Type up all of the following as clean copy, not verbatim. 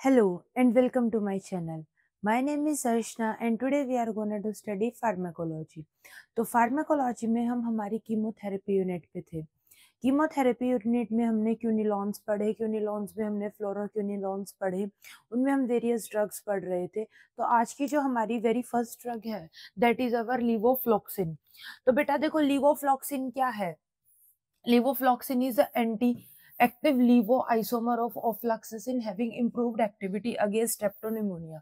Hello and welcome to my channel. My name is Arshna and today we are going to study pharmacology. तो pharmacology में हम हमारी chemotherapy unit पे थे। Chemotherapy unit में हमने क्यूनिलॉन्स पढ़े, क्यूनिलॉन्स में हमने फ्लोरोक्यूनिलॉन्स पढ़े, उनमें हम वेरियस ड्रग्स पढ़ रहे थे। तो आज की जो हमारी वेरी फर्स्ट ड्रग है दैट इज अवर लीवोफ्लॉक्सिन। तो बेटा देखो लीवोफ्लॉक्सिन क्या है। Levofloxacin is an anti-active levoisomer of ofloxacin having improved activity against streptonemonia।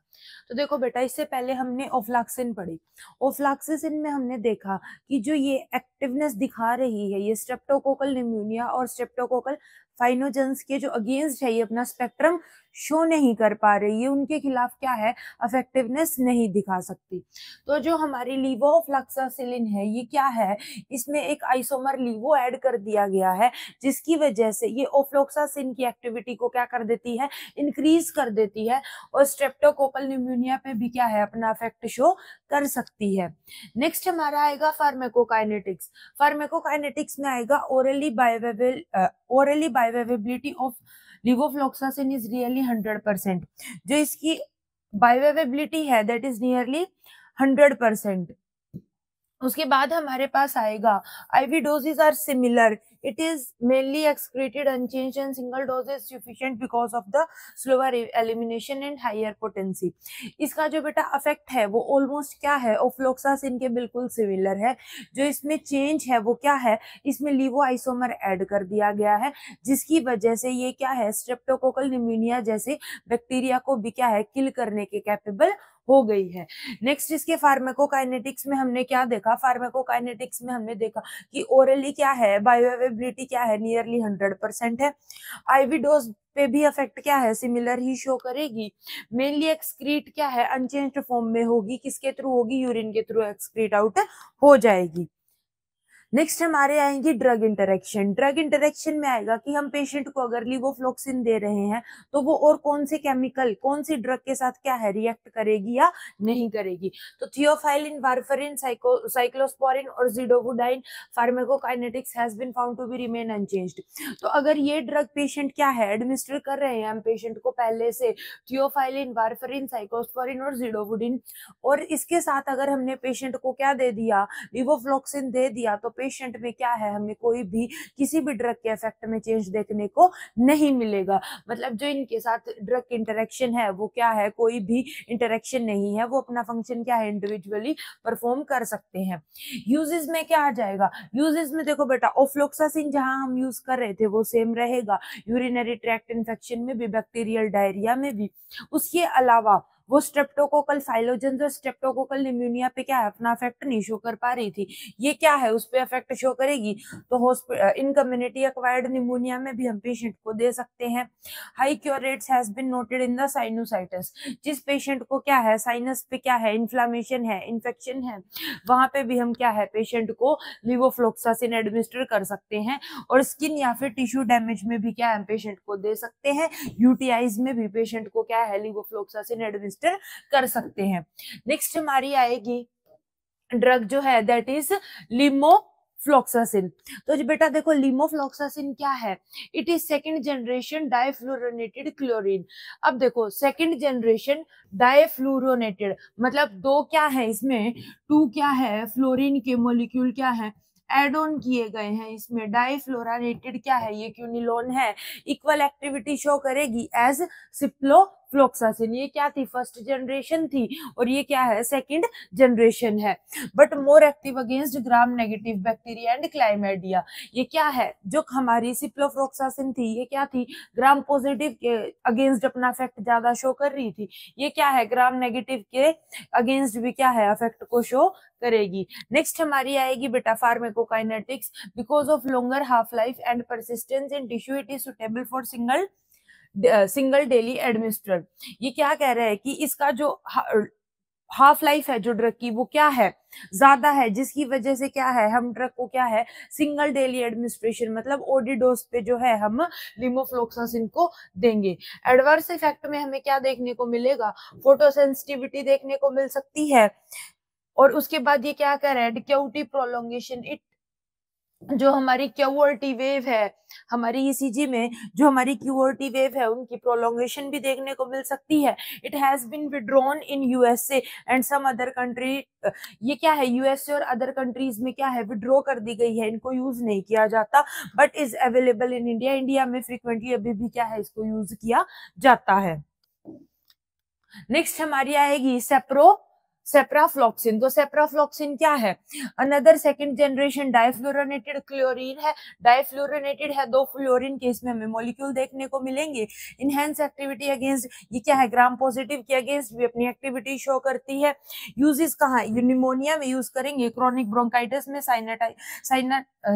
तो देखो बेटा इससे पहले हमने ऑफ्लॉक्सिन पढ़ी। ऑफ्लॉक्सासिन में हमने देखा कि जो ये एक्टिवनेस दिखा रही है ये स्ट्रेप्टोकोकल निमोनिया और स्ट्रेप्टोकोकल फाइनोजेंस के जो अगेंस्ट है ये अपना स्पेक्ट्रम शो नहीं कर पा रही है, उनके खिलाफ क्या है इफेक्टिवनेस नहीं दिखा सकती। तो जो हमारी लीवोफ्लॉक्सासिलिन है ये क्या है, इसमें एक आइसोमर लीवो ऐड कर दिया गया है जिसकी वजह से ये ऑफ्लॉक्सासिन की एक्टिविटी को क्या कर देती है, इंक्रीज कर देती है और स्ट्रेप्टोकोकल निमोनिया पे भी क्या है अपना इफेक्ट शो कर सकती है। नेक्स्ट हमारा आएगा फार्माकोकाइनेटिक्स। फार्माकोकाइनेटिक्स में आएगा orally bioavailability of levofloxacin is really 100%। जो इसकी बायोअवेलेबिलिटी है दैट इज नियरली 100%। उसके बाद हमारे पास आएगा IV doses are similar. It is mainly excreted unchanged and single dose is sufficient because of the slower elimination and higher potency. इसका जो बेटा अफेक्ट है वो ऑलमोस्ट क्या है ऑफ्लॉक्सासिन के बिल्कुल सिमिलर है। जो इसमें चेंज है वो क्या है, इसमें लीवो आइसोमर ऐड कर दिया गया है जिसकी वजह से ये क्या है स्ट्रेप्टोकोकल निमोनिया जैसे बैक्टीरिया को भी क्या है किल करने के कैपेबल हो गई है। नेक्स्ट इसके फार्माकोकाइनेटिक्स में हमने क्या देखा, फार्माकोकाइनेटिक्स में हमने देखा कि ओरली क्या है बायोअवेलेबिलिटी क्या है नियरली 100% है। IV डोज पे भी इफेक्ट क्या है सिमिलर ही शो करेगी। मेनली एक्सक्रीट क्या है अनचेंज्ड फॉर्म में होगी, किसके थ्रू होगी, यूरिन के थ्रू एक्सक्रीट आउट हो जाएगी। नेक्स्ट हमारे आएंगे ड्रग इंटरेक्शन। ड्रग इंटरेक्शन में आएगा कि हम पेशेंट को अगर लीवोफ्लॉक्सिन दे रहे हैं तो वो और कौन से केमिकल कौन सी ड्रग के साथ क्या है रिएक्ट करेगी या नहीं करेगी। तो थियोफाइलिन, वारफरिन, साइक्लोस्पोरिन और zidovudine pharmacokinetics has been found to be remain unchanged. तो अगर ये ड्रग पेशेंट क्या है एडमिनिस्टर कर रहे हैं हम पेशेंट को पहले से थियोफाइलिन, वारफरिन, साइक्लोस्पोरिन और जिडोवुडिन और इसके साथ अगर हमने पेशेंट को क्या दे दिया लीवोफ्लॉक्सिन दे दिया तो पेशेंट में क्या है हमें कोई भी किसी भी ड्रग के इफेक्ट में चेंज देखने को नहीं मिलेगा। मतलब जो इनके साथ ड्रग इंटरेक्शन है वो क्या है कोई भी इंटरेक्शन नहीं है, वो अपना फंक्शन क्या है इंडिविजुअली परफॉर्म कर सकते हैं। यूजेस में क्या आ जाएगा, यूजेस में देखो बेटा ऑफ्लॉक्सासिन जहां हम यूज कर रहे थे वो सेम रहेगा, यूरिनरी ट्रैक्ट इन्फेक्शन में भी, बैक्टीरियल डायरिया में भी। उसके अलावा वो स्ट्रेप्टोकोकल फाइलोजेंस और स्ट्रेप्टोकोकल निमोनिया पे क्या है अपना इफेक्ट नहीं शो कर पा रही थी, ये क्या है उस पे इफेक्ट शो करेगी। तो इन कम्युनिटी एक्वायर्ड निमोनिया में भी हम पेशेंट को दे सकते हैं। High cure rates has been noted in the sinusitis. जिस पेशेंट को क्या है साइनस पे क्या है इन्फ्लामेशन है इन्फेक्शन है वहां पे भी हम क्या है पेशेंट को लीवोफ्लॉक्सासिन एडमिनिस्टर कर सकते हैं। और स्किन या फिर टिश्यू डैमेज में भी क्या है पेशेंट को दे सकते हैं। यूटीआईज में भी पेशेंट को क्या है लीवोफ्लॉक्सासिन एडमिनिस्टर कर सकते हैं। नेक्स्ट हमारी आएगी ड्रग जो है दैट इज लिमोफ्लॉक्सासिन। तो जी बेटा देखो लिमोफ्लॉक्सासिन क्या है, it is second generation difluorinated chlorine. अब देखो सेकंड जनरेशन डाइफ्लोरोनेटेड मतलब दो क्या है इसमें टू क्या है फ्लोरीन के मॉलिक्यूल क्या है एड ऑन किए गए हैं। इसमें डाइफ्लोरानेटेड क्या है ये क्यूनिलोन है, इक्वल एक्टिविटी शो करेगी एज सिप्लोफ्लॉक्सासिन। ये क्या थी फर्स्ट जनरेशन थी और ये क्या है सेकंड जनरेशन है, but more active against gram negative bacteria and chlamydia. ये क्या है जो हमारी सिप्लोफ्लॉक्सासिन थी ये क्या थी ग्राम पॉजिटिव के अगेंस्ट अपना इफेक्ट ज्यादा शो कर रही थी, ये क्या है ग्राम नेगेटिव के अगेंस्ट भी क्या है इफेक्ट को शो करेगी। नेक्स्ट हमारी आएगी बेटा pharmacokinetics. Because of longer half life and persistence in tissue it is suitable for single daily administer. ये क्या कह रहे हैं कि इसका जो हाफ लाइफ है जो ड्रग की वो क्या है ज्यादा है जिसकी वजह से क्या है हम ड्रग को क्या है सिंगल डेली एडमिनिस्ट्रेशन मतलब ओडी डोज पे जो है हम लिमोफ्लॉक्सासिन को देंगे। एडवर्स इफेक्ट में हमें क्या देखने को मिलेगा, फोटोसेंसिटिविटी देखने को मिल सकती है। और उसके बाद ये क्या कर रहा है क्यूटी प्रोलोंगेशन, इट जो हमारी क्यूआरटी वेव है हमारी ईसीजी में, जो हमारी क्यूआरटी वेव है उनकी प्रोलोंगेशन भी देखने को मिल सकती है। It has been withdrawn in USA and some other country. ये क्या है, यूएसए और अदर कंट्रीज में क्या है, विड्रॉ कर दी गई है, इनको यूज नहीं किया जाता, but is available in India. India में फ्रिक्वेंटली अभी भी क्या है, इसको यूज किया जाता है। नेक्स्ट हमारी आएगी सेप्राफ्लॉक्सिन। तो सेप्राफ्लॉक्सिन क्या है, another second generation difluorinated chlorine है। डाइफ्लोरोनेटेड है, 2 फ्लोरीन के इसमें हमें मॉलिक्यूल देखने को मिलेंगे। इनहेंस एक्टिविटी अगेंस्ट, ये क्या है, ग्राम पॉजिटिव के अगेंस्ट भी अपनी एक्टिविटी शो करती है। यूजेस कहाँ, निमोनिया में यूज करेंगे, क्रोनिक ब्रोंकाइटिस में,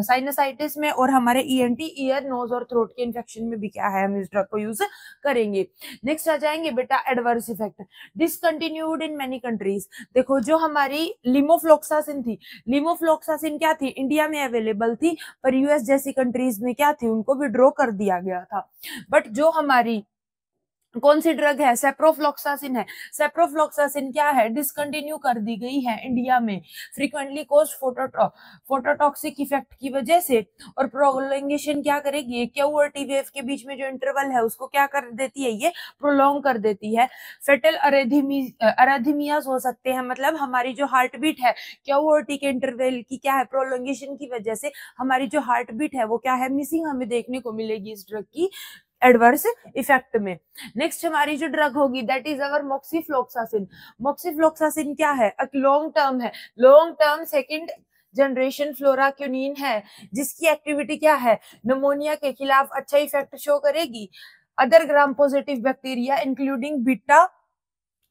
साइनसाइटिस में, और हमारे ईएनटी, ईयर नोज और थ्रोट के इन्फेक्शन में भी क्या है, हम इस ड्रग को यूज करेंगे। नेक्स्ट आ जाएंगे बेटा adverse effect, discontinued in many countries. देखो जो हमारी लिमोफ्लोक्सासिन थी, लिमोफ्लोक्सासिन क्या थी, इंडिया में अवेलेबल थी, पर यूएस जैसी कंट्रीज में क्या थी, उनको विड्रॉ कर दिया गया था। बट जो हमारी कौन सी ड्रग है, सेप्रोफ्लॉक्सासिन है। सेप्रोफ्लॉक्सासिन क्या है, डिसकंटिन्यू कर दी गई है इंडिया में, फ्रीक्वेंटली कोज फोटोटॉक्सिक इफेक्ट की वजह से। और प्रोलोंगेशन क्या करेगी, क्यूआरटी वेव के बीच में जो इंटरवल है उसको क्या कर देती है, ये प्रोलॉन्ग कर देती है। फेटल अरेथमियाज हो सकते हैं, मतलब हमारी जो हार्ट बीट है क्यूआरटी के इंटरवल की क्या है, प्रोलोंगेशन की वजह से हमारी जो हार्ट बीट है वो क्या है, मिसिंग हमें देखने को मिलेगी इस ड्रग की एडवर्स इफेक्ट में। नेक्स्ट हमारी जो ड्रग होगी that is our moxifloxacin. Moxifloxacin क्या है, लॉन्ग टर्म है, लॉन्ग टर्म सेकंड जनरेशन फ्लोराक्यूनिन है, जिसकी एक्टिविटी क्या है, निमोनिया के खिलाफ अच्छा इफेक्ट शो करेगी। Other gram positive bacteria including beta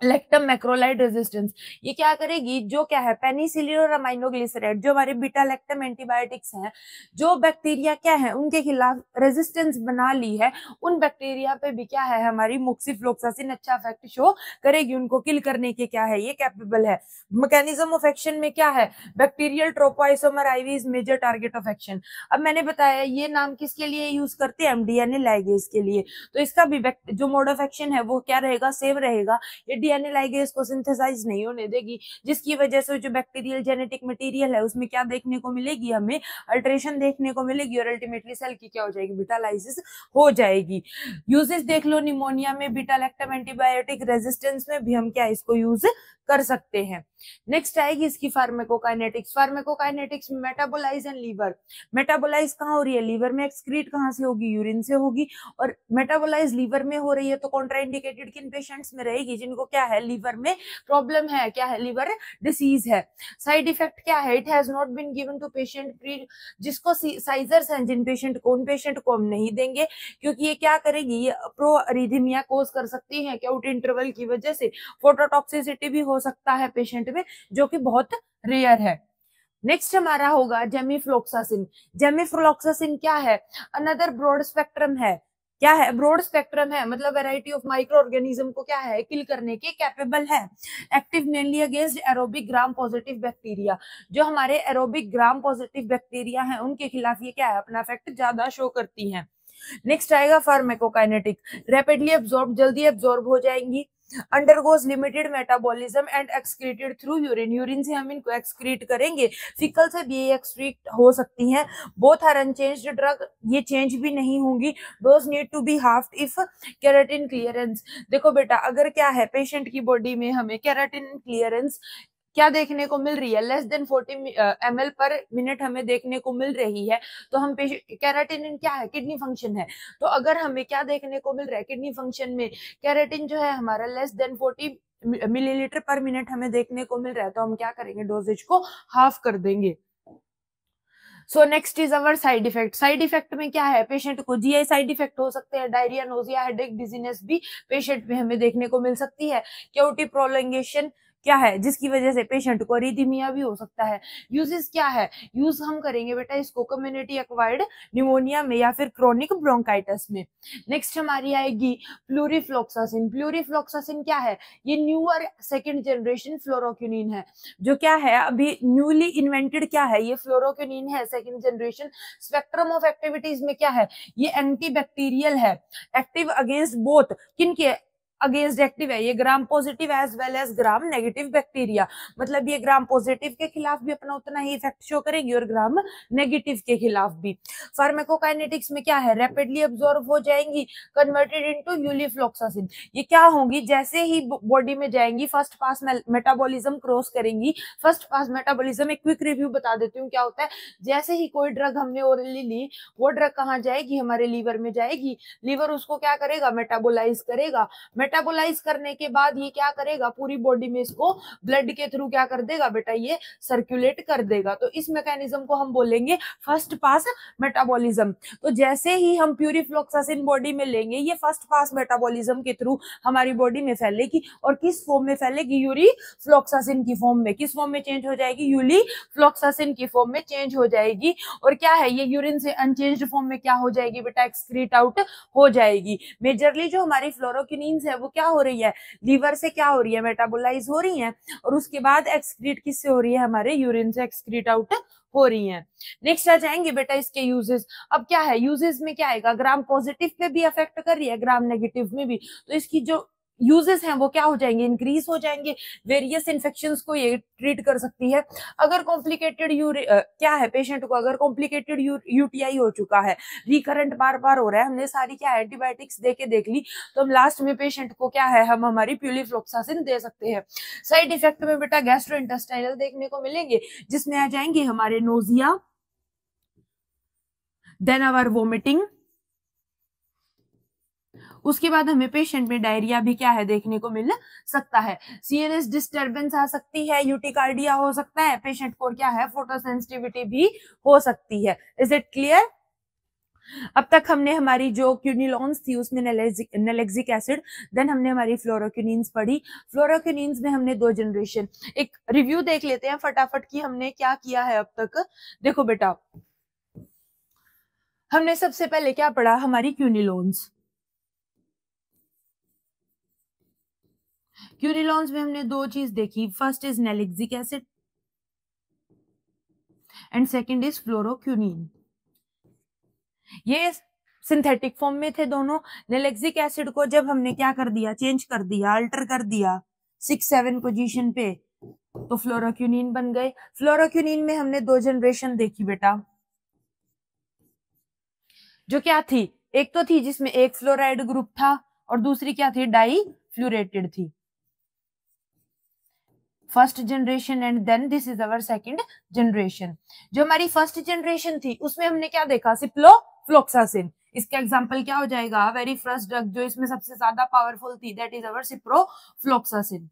lactam macrolide resistance, ये क्या करेगी, जो क्या है, पेनिसिलिन और अमाइनोग्लिसराइड जो हमारे बीटा लैक्टम एंटीबायोटिक्स हैं, जो बैक्टीरिया क्या है उनके खिलाफ रेजिस्टेंस बना ली है, उन बैक्टीरिया पे भी क्या है, हमारी मोक्सीफ्लोक्सासिन अच्छा इफेक्ट शो करेगी, उनको किल करने के क्या है, ये कैपेबल है। मैकेनिज्म ऑफ एक्शन में क्या है, bacterial topoisomerase IV is major target of action. अब मैंने बताया ये नाम किसके लिए यूज करते हैं, एमडीएनए लाइगेज के लिए, तो इसका भी जो मोड ऑफ एक्शन है वो क्या रहेगा, सेम रहेगा। ये डीएनए लाइगेज को सिंथेसाइज नहीं होने देगी, जिसकी वजह से जो बैक्टीरियल जेनेटिक मटेरियल है उसमें क्या देखने को मिलेगी, हमें अल्टरेशन देखने को मिलेगी, और अल्टीमेटली सेल की क्या हो जाएगी, बीटालाइसिस हो जाएगी। यूजेस देख लो, निमोनिया में, बीटा लैक्टम एंटीबायोटिक रेजिस्टेंस में भी हम क्या इसको यूज कर सकते हैं। नेक्स्ट आएगी इसकी फार्माकोकाइनेटिक्स। फार्माकोकाइनेटिक्स में मेटाबोलाइज एंड लीवर। मेटाबोलाइज कहाँ हो रही है, लीवर में, एक्सक्रीट कहाँ से होगी, यूरिन से होगी, और मेटाबोलाइज लीवर में हो रही है तो कॉन्ट्राइंडिकेटेड किन पेशेंट्स में रहेगी, जिनको क्या है, लीवर में प्रॉब्लम है, क्या है, लीवर डिसीज है। साइड इफेक्ट क्या है, it has not been given to patient pre, जिसको साइजर्स हैं, जिन पेशेंट को, उन पेशेंट को हम नहीं देंगे, क्योंकि ये क्या करेगी, ये प्रो अरिथमिया कोज कर सकती है क्यूट इंटरवल की वजह से। फोटोटॉक्सिसिटी भी हो सकता है पेशेंट में, जो कि बहुत रेयर है। नेक्स्ट हमारा होगा जेमिफ्लोक्सासिन। जेमिफ्लोक्सासिन क्या है, अनदर ब्रॉड स्पेक्ट्रम है, क्या है, ब्रॉड स्पेक्ट्रम है, मतलब वैरायटी ऑफ माइक्रो ऑर्गेनिज्म को क्या है, किल करने के कैपेबल है। Active mainly against aerobic gram positive bacteria, जो हमारे एरोबिक ग्राम पॉजिटिव बैक्टीरिया हैं उनके खिलाफ ये क्या है, अपना इफेक्ट ज्यादा शो करती हैं। नेक्स्ट आएगा फार्माकोकाइनेटिक, रैपिडली एब्जॉर्ब, जल्दी एब्जॉर्ब हो जाएंगी, undergoes limited metabolism and excreted through urine, urine से हम इनको एक्सक्रीट करेंगे, फीकल से भी एक्सक्रीट हो सकती हैं। बोथ आर अनचेंज्ड ड्रग, ये चेंज भी नहीं होंगी। Dose need to be halved if creatinine clearance. देखो बेटा, अगर क्या है, पेशेंट की बॉडी में हमें केराटिन क्लियरेंस क्या देखने को मिल रही है, लेस देन 40 ml पर मिनट हमें देखने को मिल रही है, तो हम केराटिन क्या है, किडनी फंक्शन है, तो अगर हमें क्या देखने को मिल रहा है, किडनी फंक्शन में केराटिन जो है हमारा लेस देन 40 मिलीलीटर पर मिनट हमें देखने को मिल रहा है, तो हम क्या करेंगे, डोजेज को हाफ कर देंगे। So next is our side effect. Side effect में क्या है, पेशेंट को जीआई साइड इफेक्ट हो सकते हैं, डायरिया, नोजिया, हेडेक, डिजीनेस भी पेशेंट में हमें देखने को मिल सकती है। क्यूटी प्रोलोंगेशन क्या है, जिसकी वजह से पेशेंट को अरिथमिया भी हो सकता है। यूजेस क्या है, यूज हम करेंगे बेटा इसको कम्युनिटी एक्वायर्ड निमोनिया में या फिर क्रोनिक ब्रोंकाइटिस में। नेक्स्ट हमारी आएगी प्लूरीफ्लोक्सासिन। प्लूरीफ्लोक्सासिन क्या है, ये न्यूअर सेकंड जनरेशन फ्लोरोक्यूनिन है, जो क्या है, अभी न्यूली इन्वेंटेड क्या है, ये फ्लोरोक्यूनिन है, second generation. Spectrum of activities में क्या है, ये एंटी बैक्टीरियल है, एक्टिव अगेंस्ट बोथ किनके, अगेंस्ट एक्टिव है, ये gram positive as well as gram negative bacteria, मतलब ये ग्राम पॉजिटिव के खिलाफ भी अपना उतना ही इफेक्ट शो करेगी और ग्राम नेगेटिव के खिलाफ भी। फार्माकोकाइनेटिक्स में क्या है, रैपिडली अब्सॉर्ब हो जाएंगी, कन्वर्टेड इनटू यूलिफ्लॉक्सासिन। ये क्या होंगी, जैसे ही बॉडी में जाएंगी फर्स्ट पास मेटाबॉलिज्म क्रॉस करेंगी। फर्स्ट पास मेटाबॉलिज्म एक क्विक रिव्यू बता देती हूँ क्या होता है। जैसे ही कोई ड्रग हमने ओरली ली, वो ड्रग कहाँ जाएगी, हमारे लीवर में जाएगी। लीवर उसको क्या करेगा, मेटाबोलाइज करेगा। मेटाबोलाइज करने के बाद ये क्या करेगा, पूरी बॉडी में इसको ब्लड के थ्रू क्या कर देगा बेटा, ये सर्कुलेट कर देगा। तो इस मैकेनिज्म को हम बोलेंगे फर्स्ट पास मेटाबॉलिज्म। तो जैसे ही हम प्यूरिफ्लॉक्सासिन बॉडी में लेंगे, ये फर्स्ट पास मेटाबॉलिज्म के थ्रू हमारी बॉडी में फैलेगी और किस फॉर्म में फैलेगी, यूरिफ्लॉक्सासिन की फॉर्म में। किस फॉर्म में चेंज हो जाएगी, यूरिफ्लॉक्सासिन की फॉर्म में चेंज हो जाएगी। और क्या है, ये यूरिन से अनचेंज्ड फॉर्म में क्या हो जाएगी बेटा, एक्सक्रीट आउट हो जाएगी। मेजरली जो हमारी फ्लोरोक्विनीन्स है वो क्या हो रही है, लीवर से क्या हो रही है, मेटाबोलाइज हो रही है और उसके बाद एक्सक्रीट किससे हो रही है, हमारे यूरिन से एक्सक्रीट आउट हो रही हैं। नेक्स्ट आ जाएंगे बेटा इसके यूजेस। अब क्या है, यूजेस में क्या आएगा, ग्राम पॉजिटिव पे भी अफेक्ट कर रही है, ग्राम नेगेटिव में भी। तो इसकी जो यूजेस हैं वो क्या हो जाएंगे, इंक्रीज हो जाएंगे। वेरियस इन्फेक्शंस को ये ट्रीट कर सकती है। अगर कॉम्प्लिकेटेड क्या है, पेशेंट को अगर कॉम्प्लिकेटेड यूटीआई हो चुका है, रिकरेंट बार बार हो रहा है, हमने सारी क्या एंटीबायोटिक्स दे के देख ली, तो हम लास्ट में पेशेंट को क्या है, हम हमारी प्यूरिफ्लॉक्सासिन दे सकते हैं। साइड इफेक्ट में बेटा गैस्ट्रोइंटेस्टाइनल देखने को मिलेंगे, जिसमें आ जाएंगे हमारे नोजिया, देन आवर वोमिटिंग, उसके बाद हमें पेशेंट में डायरिया भी क्या है देखने को मिल सकता है। सीएनएस डिस्टर्बेंस आ सकती है, यूटिकार्डिया हो सकता है पेशेंट को, क्या है, फोटोसेंसिटिविटी भी हो सकती है। Is it clear? अब तक हमने हमारी जो क्यूनिलॉन्स थी उसमें नलेक्सिक एसिड, देन हमने हमारी फ्लोरोक्विनीन्स पढ़ी। फ्लोरोक्विनीन्स में हमने 2 जनरेशन, एक रिव्यू देख लेते हैं फटाफट कि हमने क्या किया है अब तक। देखो बेटा, हमने सबसे पहले क्या पढ़ा, हमारी क्यूनिलॉन्स। क्यूनिलॉन्स में हमने 2 चीज देखी, first is nalidixic acid and second is fluoroquinolone. ये सिंथेटिक फॉर्म में थे दोनों। नलेक्सिक एसिड को जब हमने क्या कर दिया, चेंज कर दिया, अल्टर कर दिया 6-7 पोजीशन पे, तो फ्लोरोक्विनीन बन गए। फ्लोरोक्विनीन में हमने 2 जनरेशन देखी बेटा, जो क्या थी, एक तो थी जिसमें एक फ्लोराइड ग्रुप था और दूसरी क्या थी, डाई फ्लोरेटेड थी। First generation and then this is our second generation. जो हमारी फर्स्ट जनरेशन थी उसमें हमने क्या देखा, सिप्रोफ्लॉक्सासिन। इसका एग्जांपल क्या हो जाएगा, वेरी फर्स्ट ड्रग जो इसमें सबसे ज्यादा पावरफुल थी, that is our ciprofloxacin.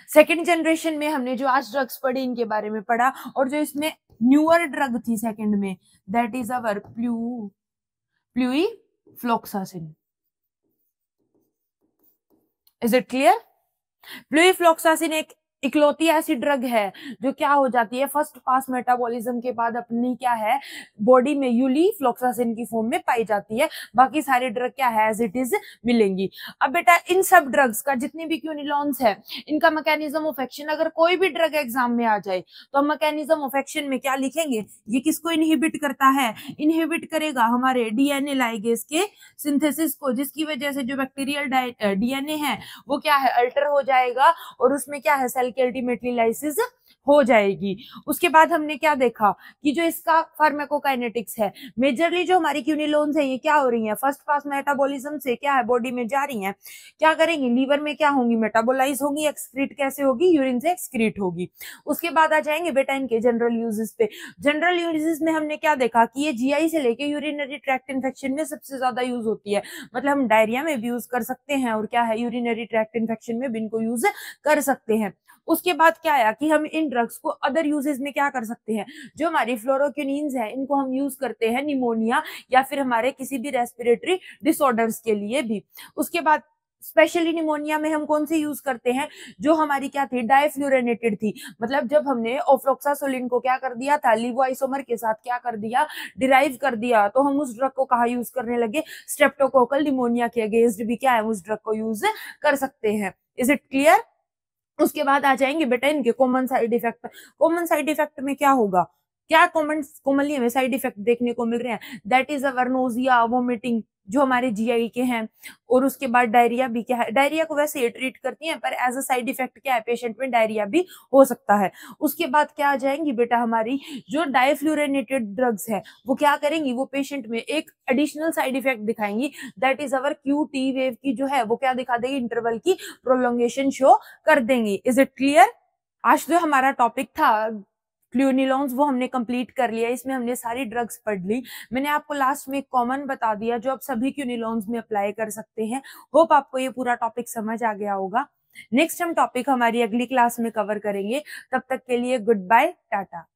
Second generation में हमने जो आज ड्रग्स पढ़ी इनके बारे में पढ़ा, और जो इसमें न्यूअर ड्रग थी सेकंड में, that is our prulifloxacin. Is it clear? Prulifloxacin एक इकलौती ऐसी ड्रग है जो क्या हो जाती है, फर्स्ट पास मेटाबॉलिज्म के बाद अपनी क्या है, बॉडी में यूलिफ्लॉक्सासिन की फॉर्म में पाई जाती है। बाकी सारी ड्रग क्या है, एज इट इज मिलेंगी। अब बेटा इन सब ड्रग्स का, जितनी भी क्यूनिलॉन्स है, इनका मैकेनिज्म ऑफ एक्शन, अगर कोई भी ड्रग एग्जाम में आ जाए तो हम मैकेनिज्म ऑफ एक्शन में क्या लिखेंगे, ये किसको इनहिबिट करता है, इनहिबिट करेगा हमारे डीएनए लाइगेज के सिंथेसिस को, जिसकी वजह से जो बैक्टीरियल डीएनए है वो क्या है, अल्टर हो जाएगा और उसमें क्या है, सेल की अल्टीमेटली लाइसिस हो जाएगी। उसके बाद हमने क्या देखा कि जो इसका फार्माकोकाइनेटिक्स है, मेजरली जो हमारी क्यूनिलॉन्स है ये क्या हो रही है, फर्स्ट पास मेटाबॉलिज्म से क्या है, बॉडी में जा रही हैं, क्या करेंगी, लीवर में क्या होंगी, मेटाबोलाइज होंगी, एक्सक्रीट कैसे होगी, यूरिन से एक्सक्रीट होगी। उसके बाद आ जाएंगे बेटा इनके जनरल यूजेस पे। जनरल यूजेस में हमने क्या देखा कि ये जीआई से लेके यूरिनरी ट्रैक्ट इन्फेक्शन में सबसे ज्यादा यूज होती है, मतलब हम डायरिया में भी यूज कर सकते हैं और क्या है, यूरिनरी ट्रैक्ट इन्फेक्शन में भी इनको यूज कर सकते हैं। उसके बाद क्या आया कि हम इन ड्रग्स को अदर यूजेस में क्या कर सकते हैं, जो हमारी फ्लोरोक्विनीन्स है इनको हम यूज करते हैं निमोनिया या फिर हमारे किसी भी रेस्पिरेटरी डिसऑर्डर्स के लिए भी। उसके बाद स्पेशली निमोनिया में हम कौन सी यूज करते हैं, जो हमारी क्या थी, डाइफ्लोरेनेटेड थी, मतलब जब हमने ऑफ्लॉक्सासोलिन को क्या कर दिया था, लिवोआइसोमर के साथ क्या कर दिया, डिराइव कर दिया, तो हम उस ड्रग को कहाँ यूज करने लगे, स्ट्रेप्टोकोकल निमोनिया के अगेंस्ट भी क्या है, उस ड्रग को यूज कर सकते हैं। Is it clear? उसके बाद आ जाएंगे बेटा इनके common side effect. Common side effect में क्या होगा, क्या कॉमनली हमें साइड इफेक्ट देखने को मिल रहे हैं, that is our nausea, vomiting, जो हमारे जीआई के हैं। और उसके बाद डायरिया भी क्या है, डायरिया को वैसे ये ट्रीट करती हैं, पर एज अ साइड इफेक्ट क्या है, पेशेंट में डायरिया भी हो सकता है। उसके बाद क्या आ जाएंगी बेटा, हमारी जो डाइफ्लोरेनेटेड ड्रग्स है वो क्या करेंगी, वो पेशेंट में एक एडिशनल साइड इफेक्ट दिखाएंगी, that is our Q T wave की जो है वो क्या दिखा देगी, इंटरवल की प्रोलोंगेशन शो कर देंगी। Is it clear? आज जो हमारा टॉपिक था क्लूनिलॉन्स वो हमने कंप्लीट कर लिया, इसमें हमने सारी ड्रग्स पढ़ ली। मैंने आपको लास्ट में कॉमन बता दिया जो आप सभी क्लूनिलॉन्स में अप्लाई कर सकते हैं। होप आपको ये पूरा टॉपिक समझ आ गया होगा। नेक्स्ट हम टॉपिक हमारी अगली क्लास में कवर करेंगे। तब तक के लिए गुड बाय, टाटा।